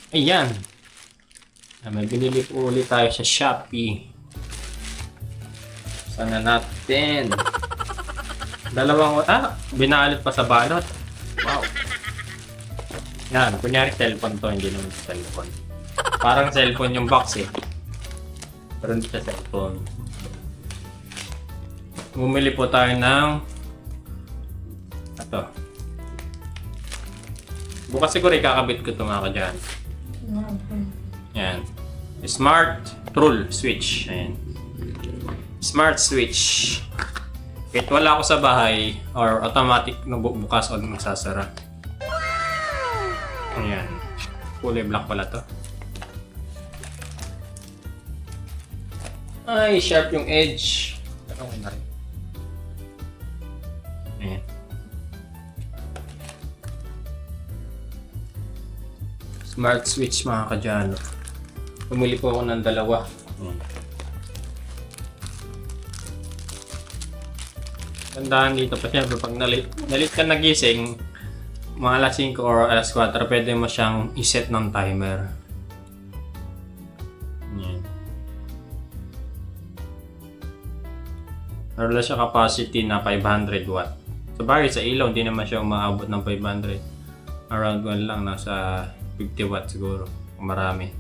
Ayan. May binili po ulit tayo sa Shopee. Sana natin. Binalot pa sa balot. Wow. Yan, kunyari cellphone to, hindi naman cellphone. Parang cellphone yung box eh. Pero hindi siya cellphone. Bumili po tayo ng ito. Bukas siguro ikakabit ko ito mga kadyan. Yan. Smart True Switch. Ayan. Smart Switch. Kahit wala ako sa bahay or automatic na bukas o magsasara. Ayan. Kulay black pala to. Ay, sharp yung edge. Ano na rin. Ayan. Smart Switch mga kadyano. Pumili po ako ng dalawa. Ayan. Tandaan dito pa siyempre pag nalit ka nagising mga alas 5 or alas 4 pwede mo siyang iset ng timer. Ayan. Meron lang siya capacity na 500 watt. Sa bagay sa ilaw hindi naman siya umaabot ng 500. Around 1 lang, nasa 50 watt siguro kung marami.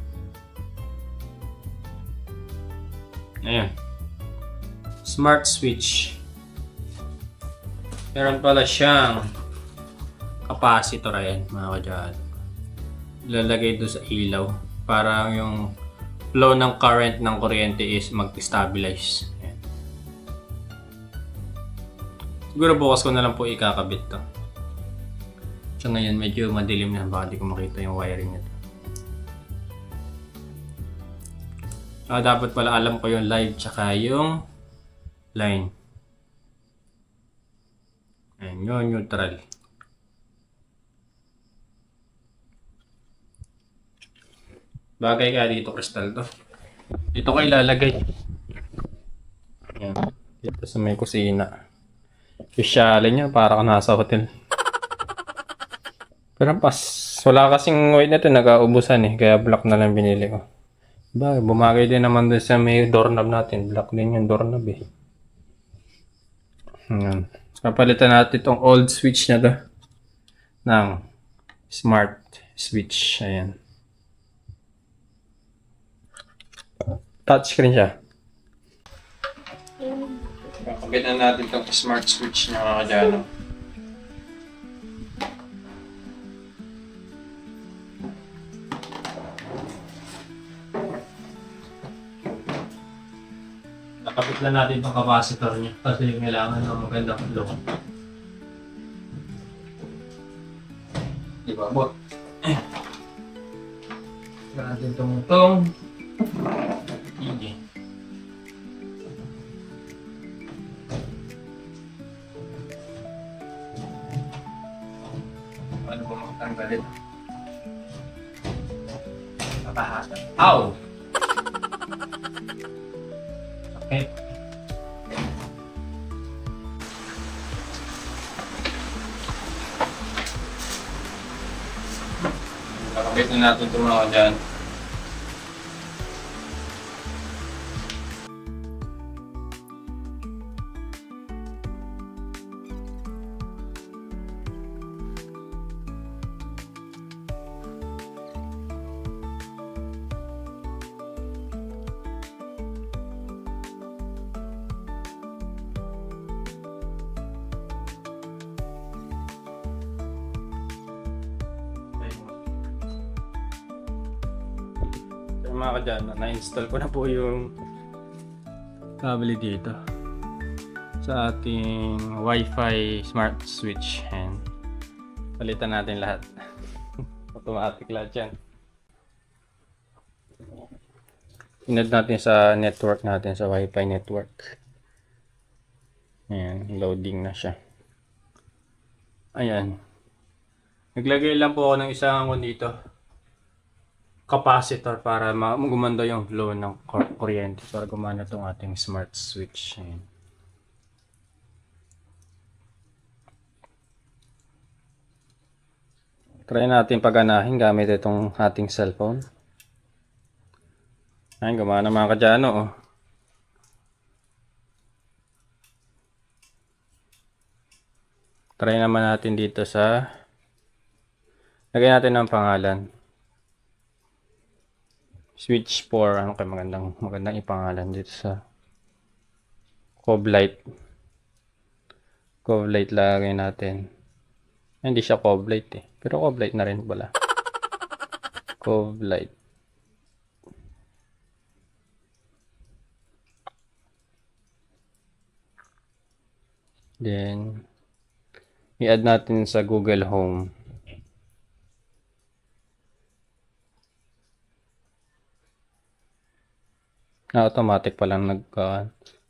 Ayan. Smart Switch. Meron pala siyang capacitor, ayan mga kadyan. Ilalagay doon sa ilaw para yung flow ng current ng kuryente is mag-stabilize. Ayan. Siguro bukas ko na lang po ikakabit to. So ngayon medyo madilim na, baka di ko makita yung wiring nito. Dapat pala alam ko yung live tsaka yung line. Ayan, yung neutral. Bagay ka dito, crystal to. Dito ko ilalagay. Ayan, dito sa may kusina. Sosyalin niya, para ka nasa hotel. Pero wala kasing white na ito, nag-aubusan eh. Kaya black na lang binili ko. Bumagay din naman doon sa may doorknob natin. Black din yung doorknob eh. Ayan. Papalitan natin itong old switch na to ng smart switch. Ayan. Touchscreen siya. Pagkagitan natin itong smart switch na mga kadyano. Nakapit na natin itong capacitor niya kasi kailangan ng magandang flow. Diba, bot? Kaya natin itong hindi. Paano ba makatanggal ito? Napahasa. Ow! Okay. Nakabit na natin ito mga dyan. Mga kadyan, na-install ko na po yung cable dito sa ating Wi-Fi smart switch, and palitan natin lahat. Automatic lahat yan. Inad natin sa network natin, sa Wi-Fi network. Ayan, loading na siya. Ayan, naglagay lang po ako ng isang dito capacitor para gumanda yung flow ng kuryente para gumana itong ating smart switch. Ayan. Try natin paganahin gamit itong ating cellphone. Ayun, gumana mga kadyano, oh. Try naman natin dito sa... Lagyan natin ng pangalan. Switch 4. Ano kayo magandang ipangalan dito sa... Cove light. Cove light lagay natin. Hindi siya cove light eh. Pero cove light na rin pala. Cove light. Then, i-add natin sa Google Home. Automatic pa lang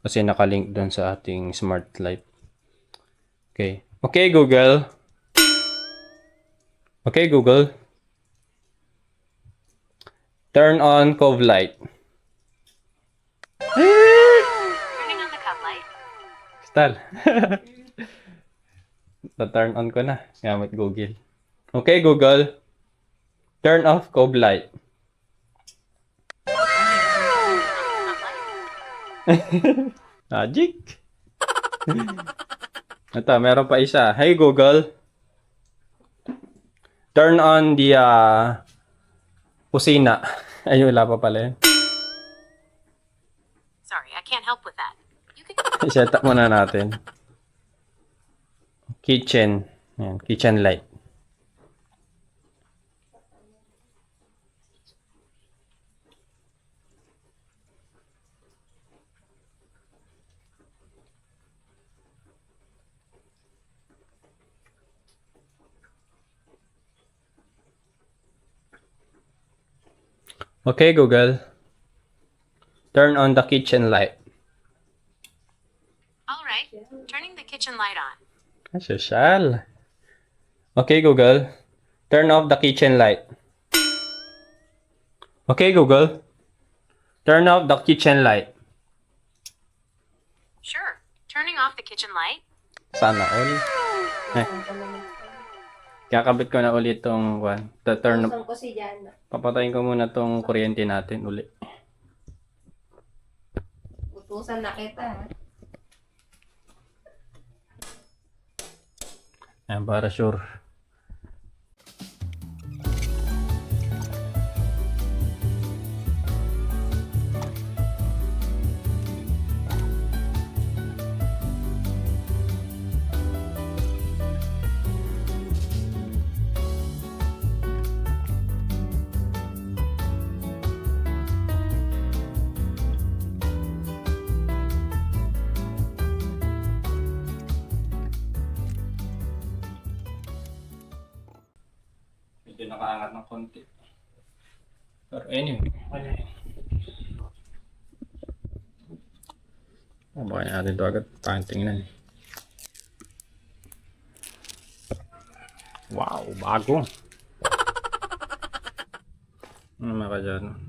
kasi nakalink doon sa ating smart light. Okay. Okay, Google. Okay, Google. Turn on cove light. Turning on the cove light. Stall. Na-turn on ko na gamit Google. Okay, Google. Turn off cove light. Magic. Ito, meron pa isa. Hey, Google. Turn on the kusina. Ay, wala pa pala yun. Sorry, I can't help with that. You can I-set up muna natin. Kitchen. Ayan, kitchen light. Okay, Google. Turn on the kitchen light. All right. Turning the kitchen light on. Social. Okay, Google. Turn off the kitchen light. Okay, Google. Turn off the kitchen light. Sure. Turning off the kitchen light. Sana all. Kakabit ko na ulit tong turn Utusan ko si Jana. Papatayin ko muna tong kuryente natin ulit. Utusan na kita, ha? Ayan, para sure. Medyo nakaangat ng konti. Pero anyway, wala yun. Baka natin ito agad. Tayong tingnan. Wow, bago. Ano mga dyan?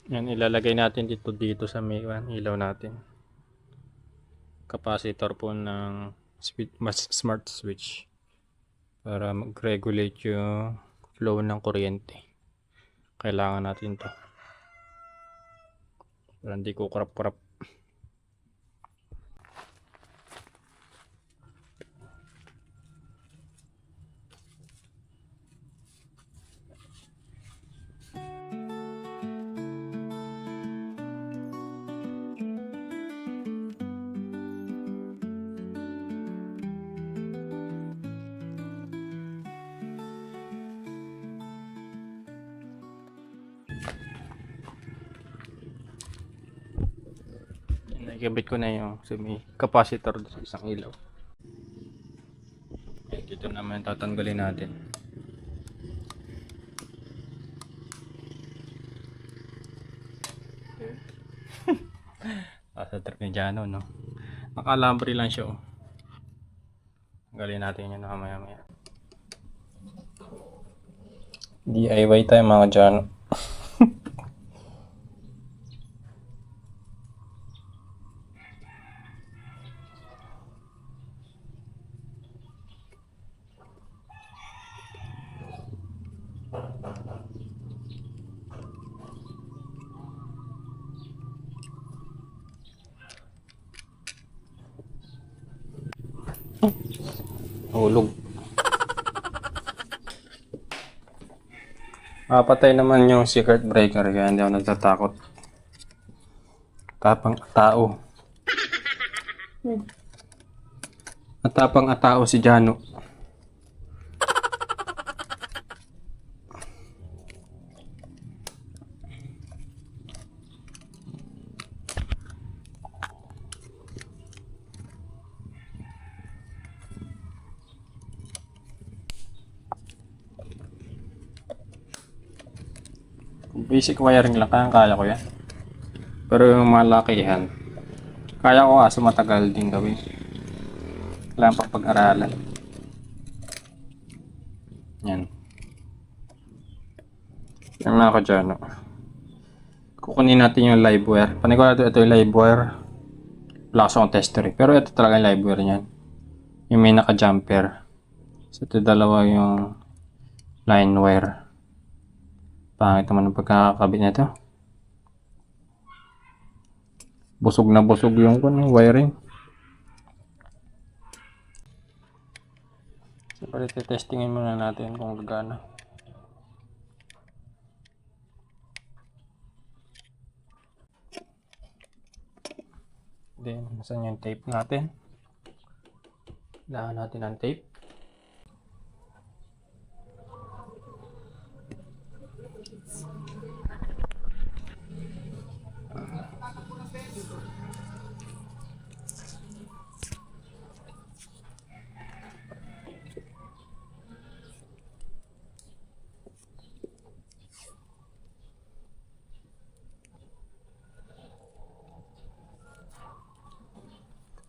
Yan, ilalagay natin dito sa may ilaw natin. Capacitor po ng smart switch para mag-regulate yung flow ng kuryente. Kailangan natin to para hindi ko kurap-kurap. Nakikabit ko na yung capacitor sa isang ilaw. Dito naman Mamaya tatanggalin natin. Sa trip ni Jano, no? Nakalambre lang siya, oh. Tanggalin natin yun mamaya. DIY tayo mga Jano. Hulog. Patay naman yung circuit breaker kaya hindi ako nagtatakot. Tapang tao. Matapang atao si Jano. Basic wiring lang, kaya ko yan. Pero yung malakihan, kaya ko kaso matagal din gawin. Kailangan pang pag-aralan. Yan. Yan mga ka-Jano. Kukunin natin yung live wire. Panigurado ito yung live wire. Wala kasi akong tester eh. Pero ito talaga yung live wire niyan. Yung may naka-jumper. So ito dalawa yung line wire. Pangit naman ang pagkakakabit nito. Busog na busog yung wiring. So, testingin muna natin kung gagana. Then, saan yung tape natin? Kailangan natin ang tape.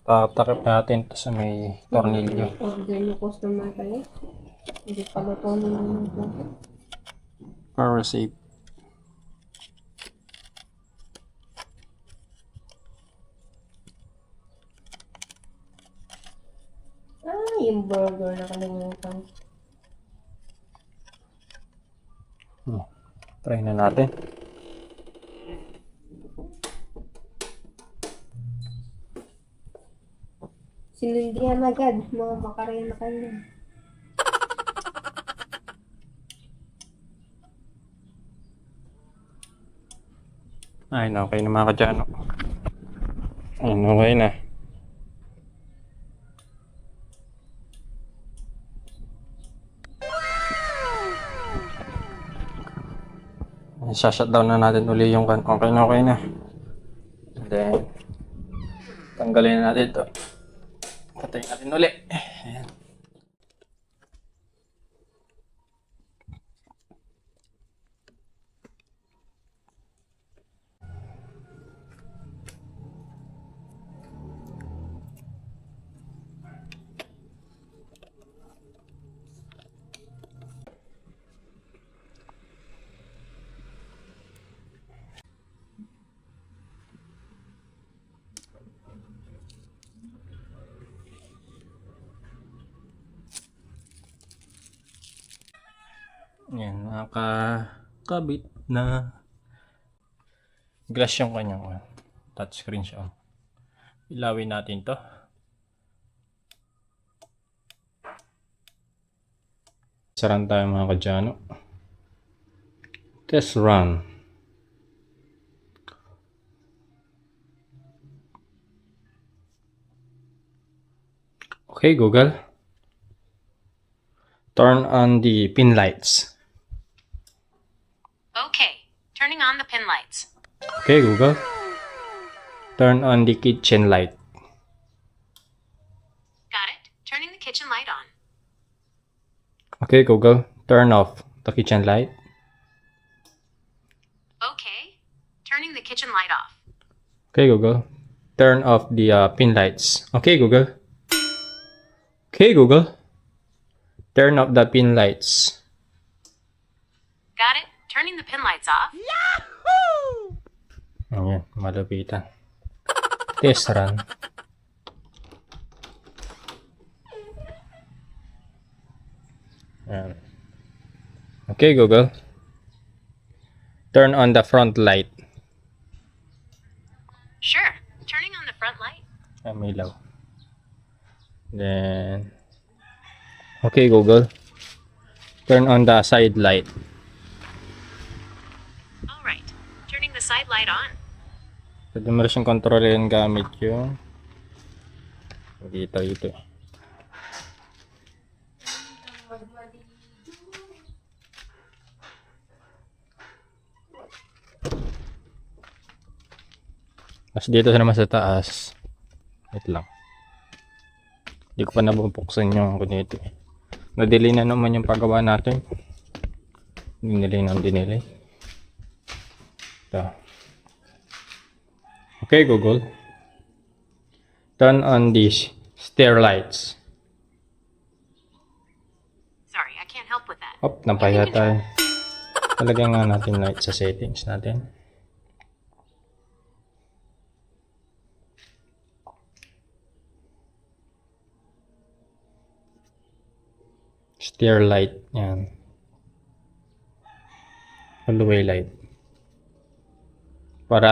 Tatakip natin ito sa may tornilyo. Order yung customer kayo. Hindi pa luto naman ito. Para safe. Yung burger na kalimutan. Try na natin. Sinindihan agad, mga bakarya na kayo. Ay, okay na mga ka-Jano. Ayun, okay na. Shutdown na natin uli yung kan. Okay na. And then, tanggalin na natin ito. Patayin natin uli. Ayan. Yan, nakakabit na. Glass yung kanyang touchscreen siya. Ilawin natin to. Saran tayo mga ka-Jano. Test run. Okay, Google. Turn on the pin lights. Okay, turning on the pin lights. Okay, Google. Turn on the kitchen light. Got it. Turning the kitchen light on. Okay, Google, turn off the kitchen light. Okay. Turning the kitchen light off. Okay, Google, turn off the pin lights. Okay, Google. Okay, Google, turn off the pin lights. Got it. Turning the pin lights off. Ayan, malapitan. Test run. Ayan. Okay, Google, turn on the front light. Sure. Turning on the front light. May ilaw. Then, okay, Google, turn on the side light. All right. Turning the side light on. Pwede mo rin siyang kontrolin gamit yung dito. Tapos dito naman sa taas. Wait lang. Hindi ko pa nabubuksan yung kunito. Na-delay na naman yung paggawa natin. Dinelay ng dinelay. Ito. Okay, Google. Turn on these stair lights. Sorry, I can't help with that. Hop, napaya tayo. Talagyan nga natin light sa settings natin. Stair light. Yan. Hallway light. Para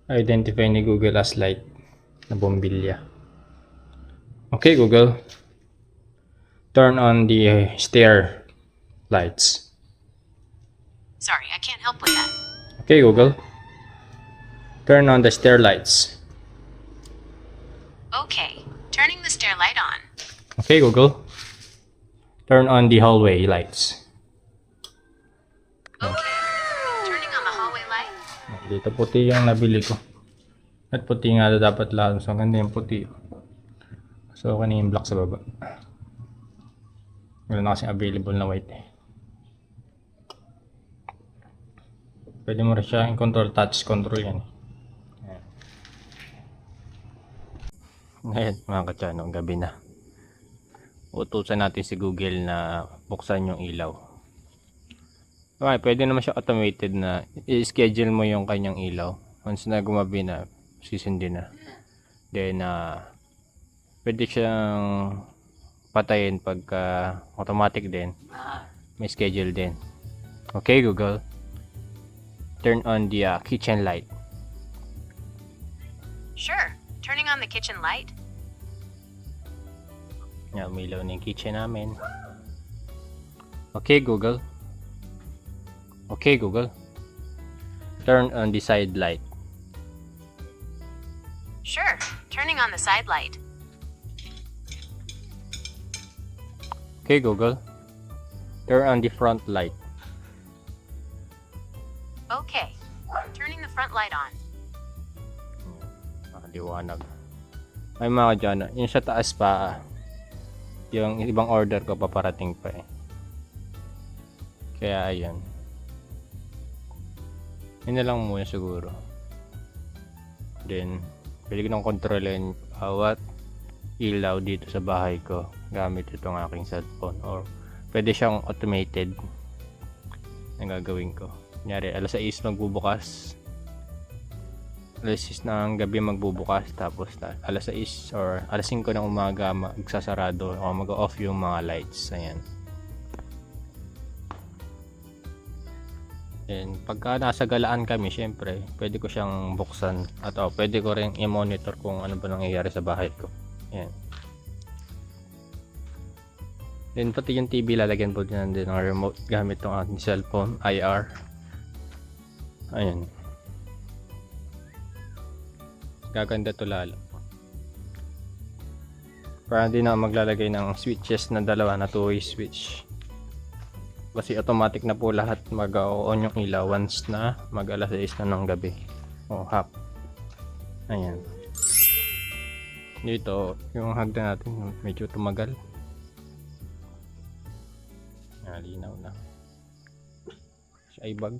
identify ni Google as light na bombilya. Okay, Google. Turn on the stair lights. Sorry, I can't help with that. Okay, Google. Turn on the stair lights. Okay. Turning the stair light on. Okay, Google. Turn on the hallway lights. Okay. Turning on the hallway light. Dito puti yung nabili ko. At puti nga dapat lahat. So, ganda yung puti. So, kanina yung black sa baba. Wala na kasi available na white eh. Pwede mo rin siya i-control, touch control yan. Ayan. Ngayon mga katsano, gabi na. Utusan natin si Google na buksan yung ilaw. Okay, pwede naman siya automated na i-schedule mo yung kanyang ilaw. Once na gumabi na, sisindi na. Then, pwede siyang patayin pagka automatic din. May schedule din. Okay, Google. Turn on the kitchen light. Sure. Turning on the kitchen light. Yan, umilaw na yung kitchen namin. Okay, Google. Okay, Google. Turn on the side light. Sure. Turning on the side light. Okay, Google. Turn on the front light. Okay. Turning the front light on. Nakaliwanag. Ay mga dyan, yung sa taas pa, yung ibang order ko paparating pa eh. Kaya ayun. Yun na lang muna siguro. Then, pwede ko nang kontrolin bawat ilaw dito sa bahay ko gamit itong aking cellphone, or pwede siyang automated na gagawin ko. Kunyari, alas 6 magbubukas, alas 6 ng gabi magbubukas, tapos alas 6 or alas 5 ng umaga magsasarado o mag-off yung mga lights. Ayan. And pagka nasa galaan kami, syempre pwede ko siyang buksan at pwede ko rin i-monitor kung ano ba nangyayari sa bahay ko. Ayan. Then pati yung TV, lalagyan po din ng remote gamit ng ating cellphone, IR. Ayan. Gaganda to lalo. Para hindi na maglalagay ng switches na dalawa na two-way switch. Kasi automatic na po lahat mag-on yung ilaw once na mag-alas 6 na ng gabi. O hap. Ayan. Dito, yung hagdan natin medyo tumagal. Linaw na. Siya ay bag.